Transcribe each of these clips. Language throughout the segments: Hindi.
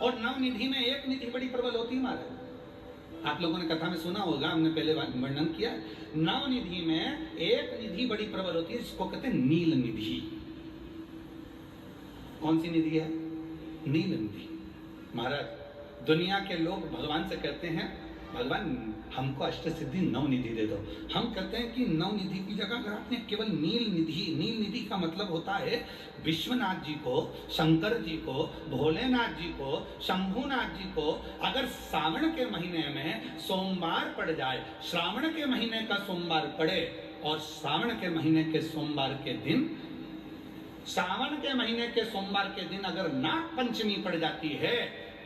और नवनिधि में एक निधि बड़ी प्रबल होती है महाराज। आप लोगों ने कथा में सुना होगा, हमने पहले वर्णन किया। नवनिधि में एक निधि बड़ी प्रबल होती है, जिसको कहते हैं नील निधि। कौन सी निधि है? नील निधि। महाराज दुनिया के लोग भगवान से कहते हैं, भगवान हमको अष्ट सिद्धि नवनिधि दे दो। हम कहते हैं कि नवनिधि की जगह अगर आपने केवल नील निधि का मतलब होता है विश्वनाथ जी को, शंकर जी को, भोलेनाथ जी को, शंभुनाथ जी को अगर सावन के महीने में सोमवार पड़ जाए, श्रावण के महीने का सोमवार पड़े और सावन के महीने के सोमवार के दिन, सावन के महीने के सोमवार के दिन अगर नाग पंचमी पड़ जाती है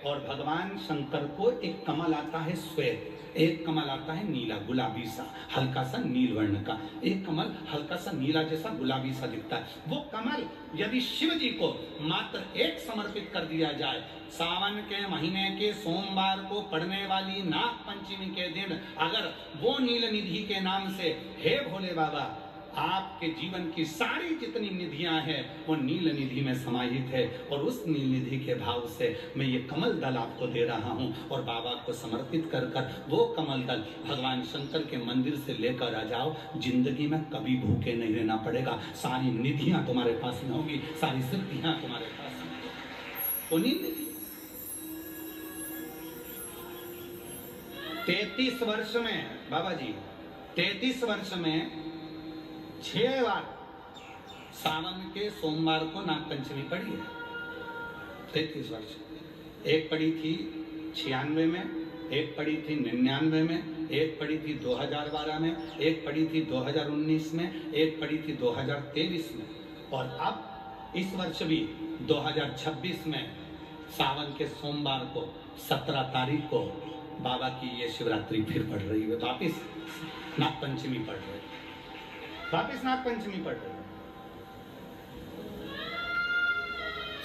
और भगवान शंकर को एक कमल आता है श्वेत, एक कमल आता है नीला गुलाबी सा, हल्का सा नील वर्ण का, एक कमल हल्का सा नीला जैसा गुलाबी सा दिखता है। वो कमल यदि शिव जी को मात्र एक समर्पित कर दिया जाए, सावन के महीने के सोमवार को पड़ने वाली नाग पंचमी के दिन अगर वो नील निधि के नाम से, हे भोले बाबा आपके जीवन की सारी जितनी निधियां हैं वो नील निधि में समाहित है, और उस नील निधि के भाव से मैं ये कमल दल आपको दे रहा हूं, और बाबा को समर्पित कर कर वो कमल दल भगवान शंकर के मंदिर से लेकर आ जाओ, जिंदगी में कभी भूखे नहीं रहना पड़ेगा, सारी निधियां तुम्हारे पास में होगी, सारी सिद्धियां तुम्हारे पास में होगी। वो नील निधि 33 वर्ष में बाबा जी 33 वर्ष में 6 बार सावन के सोमवार को नाग पंचमी पड़ी है। 33 वर्ष। एक पड़ी थी 96 में, एक पड़ी थी 99 में, एक पड़ी थी 2012 में, एक पड़ी थी 2019 में, एक पड़ी थी 2023 में, और अब इस वर्ष भी 2026 में सावन के सोमवार को 17 तारीख को बाबा की ये शिवरात्रि फिर पड़ रही है, वापिस नाग पंचमी पड़ रही है, वापिस नाग पंचमी पड़ रही है।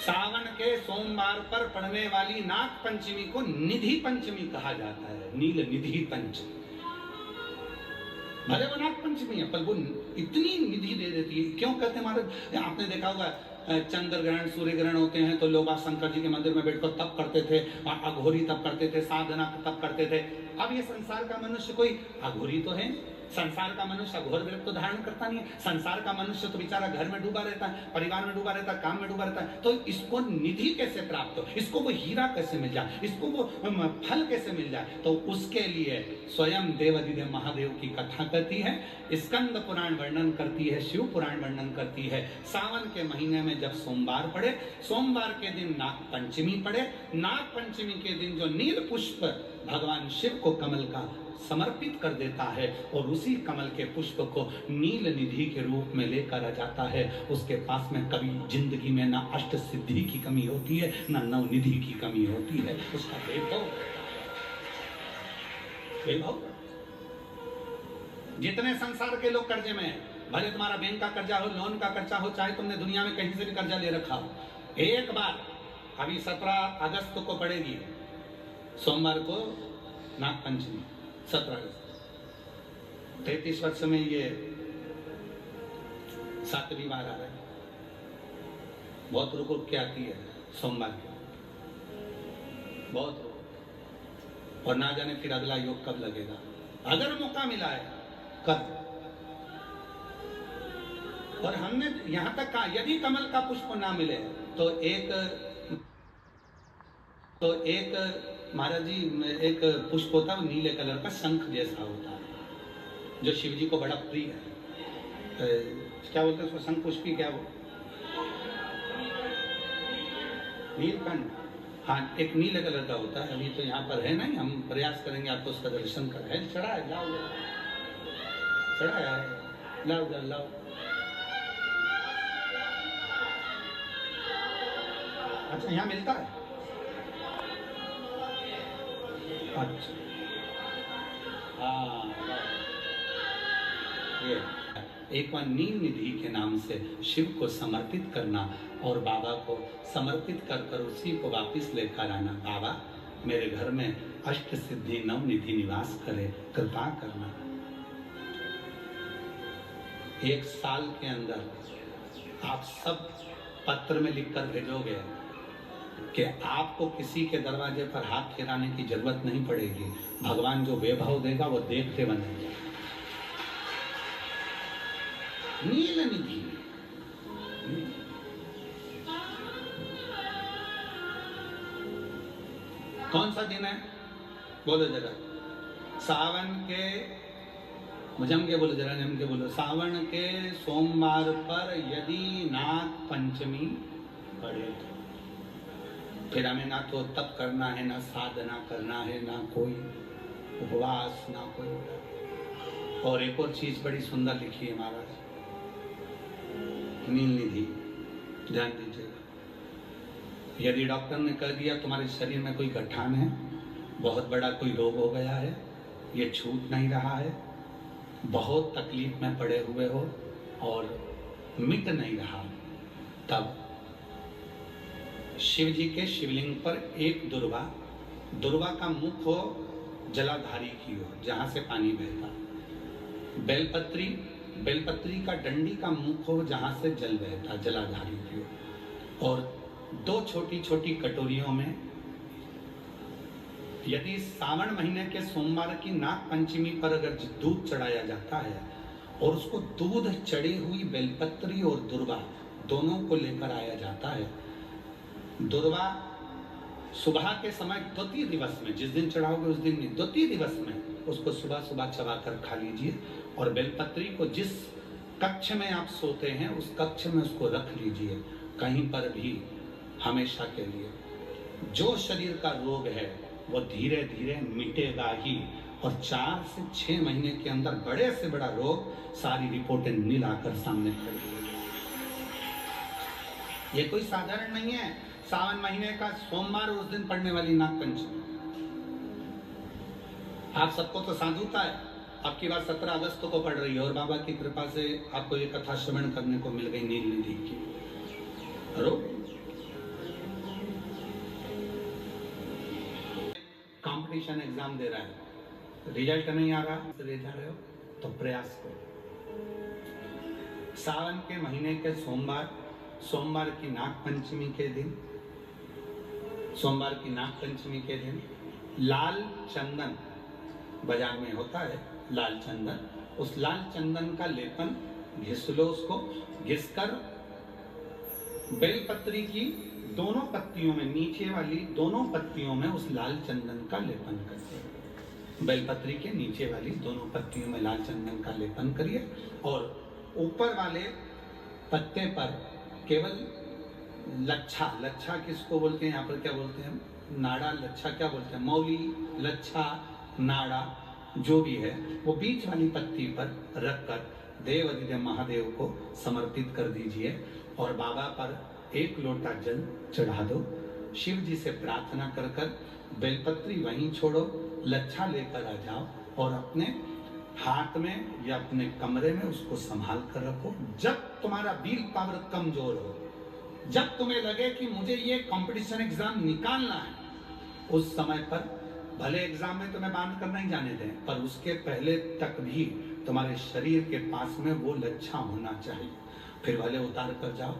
सावन के सोमवार पर पड़ने वाली नाग पंचमी को निधि पंचमी कहा जाता है, नील निधि पंचमी। भले वो नाग पंचमी है पर वो इतनी निधि दे देती है। क्यों कहते हैं महाराज? आपने देखा होगा चंद्र ग्रहण सूर्य ग्रहण होते हैं तो लोग शंकर जी के मंदिर में बैठकर तप करते थे, अघोरी तप करते थे, साधना तप करते थे। अब ये संसार का मनुष्य कोई अघोरी तो है, संसार का मनुष्य अघोर व्रत तो धारण करता नहीं है, संसार का मनुष्य तो बेचारा घर में डूबा रहता है, परिवार में डूबा रहता है, काम में डूबा रहता है, तो इसको निधि कैसे प्राप्त हो, इसको वो हीरा कैसे मिल जाए, इसको वो फल कैसे मिल जाए? तो उसके लिए स्वयं देवाधिदेव महादेव की कथा करती है, स्कंद पुराण वर्णन करती है, शिव पुराण वर्णन करती है। सावन के महीने में जब सोमवार पड़े, सोमवार के दिन नाग पंचमी पड़े, नाग पंचमी के दिन जो नील पुष्प भगवान शिव को कमल का समर्पित कर देता है और उसी कमल के पुष्प को नील निधि के रूप में लेकर आ जाता है, उसके पास में कभी जिंदगी में ना अष्ट सिद्धि की कमी होती है, ना नव निधि की कमी होती है। उसका वैभव। जितने संसार के लोग कर्जे में, भले तुम्हारा बैंक का कर्जा हो, लोन का कर्जा हो, चाहे तुमने दुनिया में कहीं से भी कर्जा ले रखा हो, एक बार अभी 17 अगस्त को पड़ेगी, सोमवार को नाग पंचमी 17 अगस्त। 33 वर्ष में ये 7वीं बार आ रहा है। बहुत रुक रुक के आती है सोमवार के, बहुत रुक, और ना जाने फिर अगला योग कब लगेगा। अगर मौका मिला है कब। और हमने यहां तक कहा यदि कमल का पुष्प ना मिले तो एक महाराज जी एक पुष्प होता है नीले कलर का, शंख जैसा होता है, जो शिव जी को बड़ा प्रिय है। क्या बोलते हैं उसको? शंख पुष्पी, क्या वो नीलकंठ, हाँ, एक नीले कलर का होता है। अभी तो यहाँ पर है नहीं, हम प्रयास करेंगे आपको उसका दर्शन कराए। चढ़ा है, लाओ, चढ़ा है, लाओ लाओ। अच्छा, यहाँ मिलता है? अच्छा, हाँ, ये एक बार नील निधि के नाम से शिव को समर्पित करना और बाबा को समर्पित कर कर उसी को वापिस लेकर आना। बाबा मेरे घर में अष्ट सिद्धि नव निधि निवास करे, कृपा करना। 1 साल के अंदर आप सब पत्र में लिखकर भेजोगे कि आपको किसी के दरवाजे पर हाथ फेराने की जरूरत नहीं पड़ेगी। भगवान जो वैभव देगा वो देखते बनेगा। नील निधि कौन सा दिन है? बोलो जरा। सावन के, जम के बोलो जरा, जम के बोलो। सावन के सोमवार पर यदि नाग पंचमी पड़े तो फिर हमें ना तो तप करना है, ना साधना करना है, ना कोई उपवास, ना कोई। और एक और चीज बड़ी सुंदर लिखी है महाराज, नील निधि, ध्यान दीजिएगा। यदि डॉक्टर ने कह दिया तुम्हारे शरीर में कोई गठान है, बहुत बड़ा कोई रोग हो गया है, ये छूट नहीं रहा है, बहुत तकलीफ में पड़े हुए हो और मिट नहीं रहा, तब शिव जी के शिवलिंग पर एक दुर्वा का मुख हो जलाधारी की ओर जहां से पानी बहता, बेलपत्री का डंडी का मुख हो जहां से जल बहता, जलाधारी की ओर। और 2 छोटी छोटी कटोरियों में यदि सावन महीने के सोमवार की नाग पंचमी पर अगर दूध चढ़ाया जाता है और उसको दूध चढ़ी हुई बेलपत्री और दुर्वा दोनों को लेकर आया जाता है, दुर्वा सुबह के समय द्वितीय दिवस में, जिस दिन चढ़ाओगे उस दिन नहीं, द्वितीय दिवस में उसको सुबह सुबह चबाकर खा लीजिए। और बेलपत्री को जिस कक्ष में आप सोते हैं उस कक्ष में उसको रख लीजिए, कहीं पर भी, हमेशा के लिए। जो शरीर का रोग है वो धीरे धीरे मिटेगा ही, और 4 से 6 महीने के अंदर बड़े से बड़ा रोग सारी रिपोर्टें मिलाकर सामने खड़ी। ये कोई साधारण नहीं है। सावन महीने का सोमवार, उस दिन पड़ने वाली नाग पंचमी। आप सबको तो साधुता है, आपकी बात 17 अगस्त को पड़ रही है और बाबा की कृपा से आपको ये कथा श्रवण करने को मिल गई नील निधि की। कंपटीशन एग्जाम दे रहा है, रिजल्ट नहीं आ रहा, ले जा रहे हो तो प्रयास करो। सावन के महीने के सोमवार की नाग पंचमी के दिन, सोमवार की नाग पंचमी के दिन लाल चंदन बाजार में होता है, लाल चंदन, उस लाल चंदन का लेपन घिस लो, उसको घिसकर बेलपत्री की दोनों पत्तियों में, नीचे वाली दोनों पत्तियों में उस लाल चंदन का लेपन करिए। बेलपत्री के नीचे वाली दोनों पत्तियों में लाल चंदन का लेपन करिए और ऊपर वाले पत्ते पर केवल लच्छा किसको बोलते हैं यहाँ पर, क्या बोलते हैं, नाड़ा, लच्छा क्या बोलते हैं, मौली, लच्छा, नाड़ा, जो भी है वो बीच वाली पत्ती पर रखकर देव अधिदेव महादेव को समर्पित कर दीजिए और बाबा पर 1 लोटा जल चढ़ा दो। शिव जी से प्रार्थना कर कर बेलपत्री वहीं छोड़ो, लच्छा लेकर आ जाओ और अपने हाथ में या अपने कमरे में उसको संभाल कर रखो। जब तुम्हारा विल पावर कमजोर हो, जब तुम्हें लगे कि मुझे ये कंपटीशन एग्जाम निकालना है, उस समय पर भले एग्जाम में तुम्हें बांध कर नहीं जाने दें, पर उसके पहले तक भी तुम्हारे शरीर के पास में वो लच्छा होना चाहिए। फिर भले उतार कर जाओ,